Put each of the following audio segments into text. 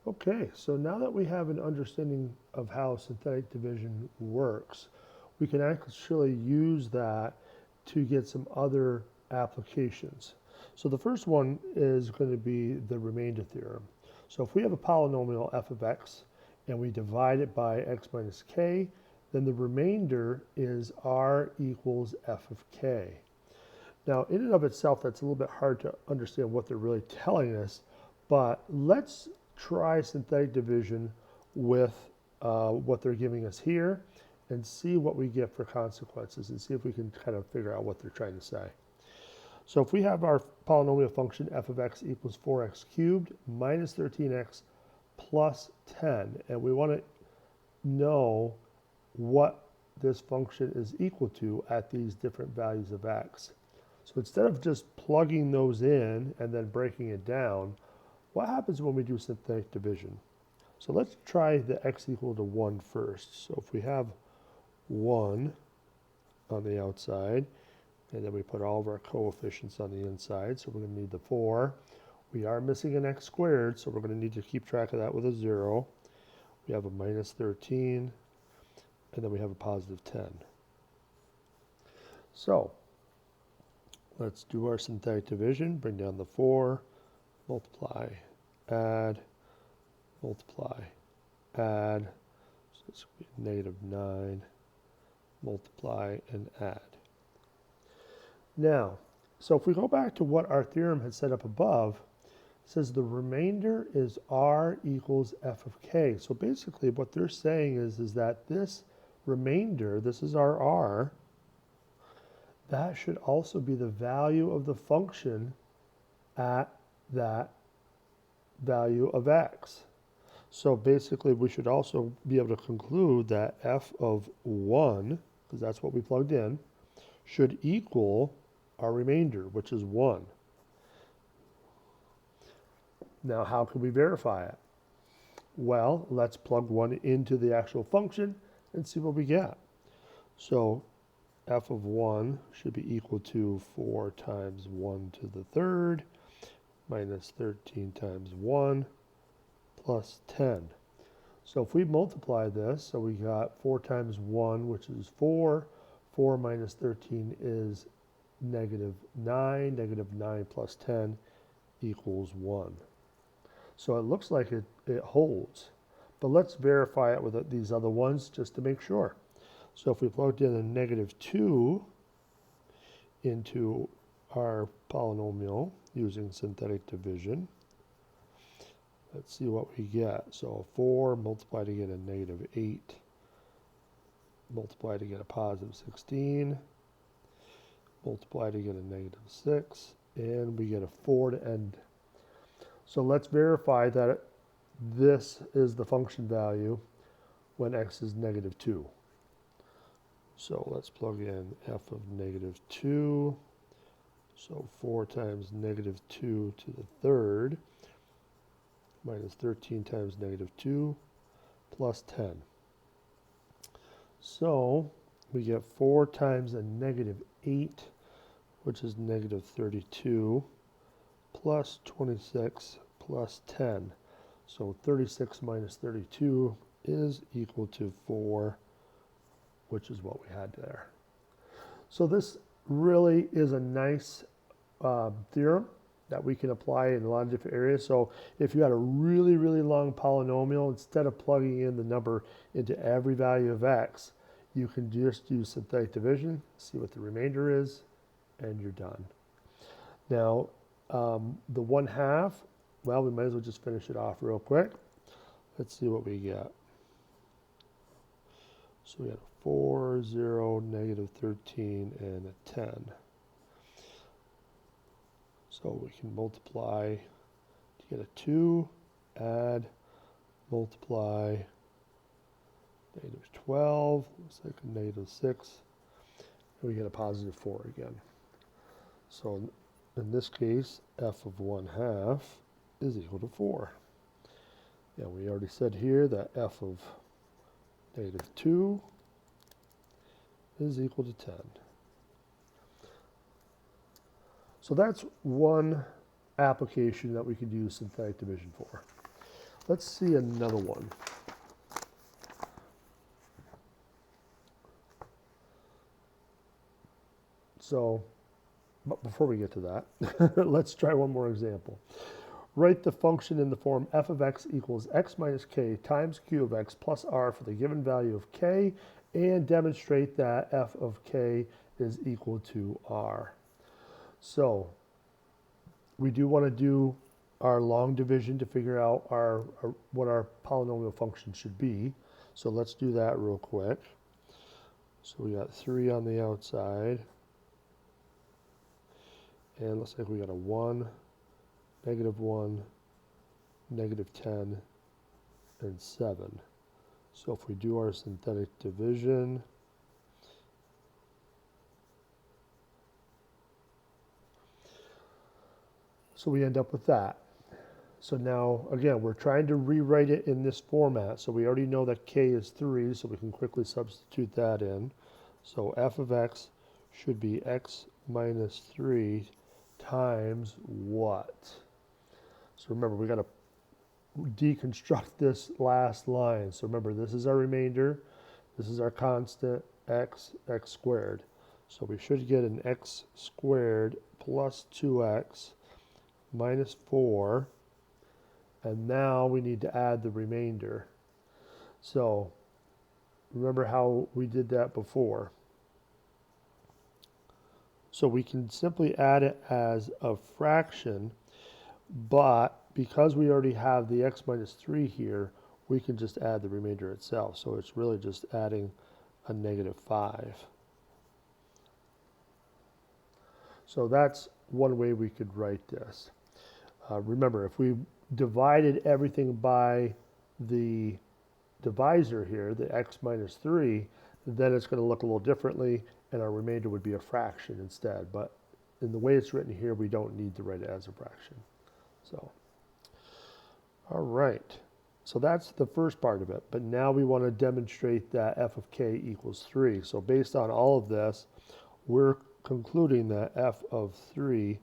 Okay, so now that we have an understanding of how synthetic division works, we can actually use that to get some other applications. So the first one is going to be the remainder theorem. So if we have a polynomial f of x and we divide it by x minus k, then the remainder is r equals f of k. Now, in and of itself, that's a little bit hard to understand what they're really telling us, but let's try synthetic division with what they're giving us here and see what we get for consequences and see if we can kind of figure out what they're trying to say. So if we have our polynomial function f of x equals 4x cubed minus 13x plus 10, and we want to know what this function is equal to at these different values of x. So instead of just plugging those in and then breaking it down, what happens when we do synthetic division? So let's try the x equal to 1 first. So if we have 1 on the outside, and then we put all of our coefficients on the inside, so we're going to need the 4. We are missing an x squared, so we're going to need to keep track of that with a 0. We have a minus 13, and then we have a positive 10. So let's do our synthetic division. Bring down the 4, multiply, add, multiply, add. So it's going to be negative 9, multiply, and add. Now, so if we go back to what our theorem had set up above, it says the remainder is r equals f of k. So basically what they're saying is that this remainder, this is our r, that should also be the value of the function at that value of x. So basically we should also be able to conclude that f of 1, because that's what we plugged in, should equal our remainder, which is 1. Now how can we verify it? Well, let's plug 1 into the actual function and see what we get. So f of 1 should be equal to 4 times 1 to the third minus 13 times 1 plus 10. So if we multiply this, so we got 4 times 1, which is 4. 4 minus 13 is negative 9. Negative 9 plus 10 equals 1. So it looks like it holds. But let's verify it with these other ones just to make sure. So if we plugged in a negative 2 into our polynomial using synthetic division, let's see what we get. So 4 multiplied to get a negative 8, multiplied to get a positive 16, multiplied to get a negative 6, and we get a 4 to end. So let's verify that this is the function value when x is negative 2. So let's plug in f of negative 2. So 4 times negative 2 to the third minus 13 times negative 2 plus 10. So we get 4 times a negative 8, which is negative 32, plus 26 plus 10. So 36 minus 32 is equal to 4, which is what we had there. So this really is a nice theorem that we can apply in a lot of different areas. So if you had a really, really long polynomial, instead of plugging in the number into every value of x, you can just use synthetic division, see what the remainder is, and you're done. Now, the 1/2, well, we might as well just finish it off real quick. Let's see what we get. So we got a 4, 0, negative 13, and a 10. So we can multiply to get a 2, add, multiply, negative 12, looks like a negative 6, and we get a positive 4 again. So in this case, f of 1/2 is equal to 4. And we already said here that f of negative 2 is equal to 10. So that's one application that we could use synthetic division for. Let's see another one. So, but before we get to that, let's try one more example. Write the function in the form f of x equals x minus k times q of x plus r for the given value of k, and demonstrate that f of k is equal to r. So we do want to do our long division to figure out what our polynomial function should be. So let's do that real quick. So we got 3 on the outside. And looks like we got a 1, -1, -10, and 7. So if we do our synthetic division, so we end up with that. So now, again, we're trying to rewrite it in this format. So we already know that k is 3, so we can quickly substitute that in. So f of x should be x minus 3 times what? So remember, we got to deconstruct this last line. So remember, this is our remainder. This is our constant x squared. So we should get an x squared plus 2x minus 4. And now we need to add the remainder. So remember how we did that before. So we can simply add it as a fraction, but because we already have the x minus 3 here, we can just add the remainder itself. So it's really just adding a -5. So that's one way we could write this. Remember, if we divided everything by the divisor here, the x minus 3, then it's going to look a little differently, and our remainder would be a fraction instead. But in the way it's written here, we don't need to write it as a fraction. So, all right. So that's the first part of it. But now we want to demonstrate that f of k equals 3. So based on all of this, we're concluding that f of 3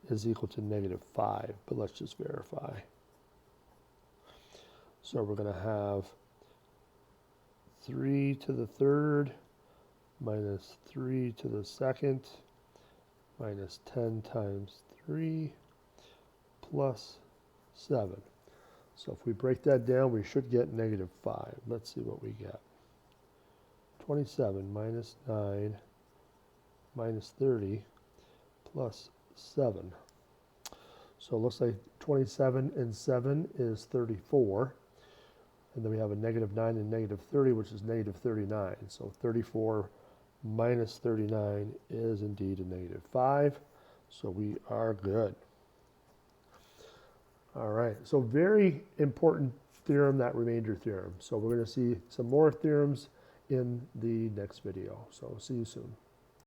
is equal to -5. But let's just verify. So we're going to have 3 to the third minus 3 to the second minus 10 times 3 plus 7. So if we break that down, we should get -5. Let's see what we get. 27 minus 9 minus 30 plus 7. So it looks like 27 and 7 is 34. And then we have a -9 and -30, which is -39. So 34 minus 39 is indeed a -5. So we are good. All right, so very important theorem, that remainder theorem. So we're going to see some more theorems in the next video. So see you soon.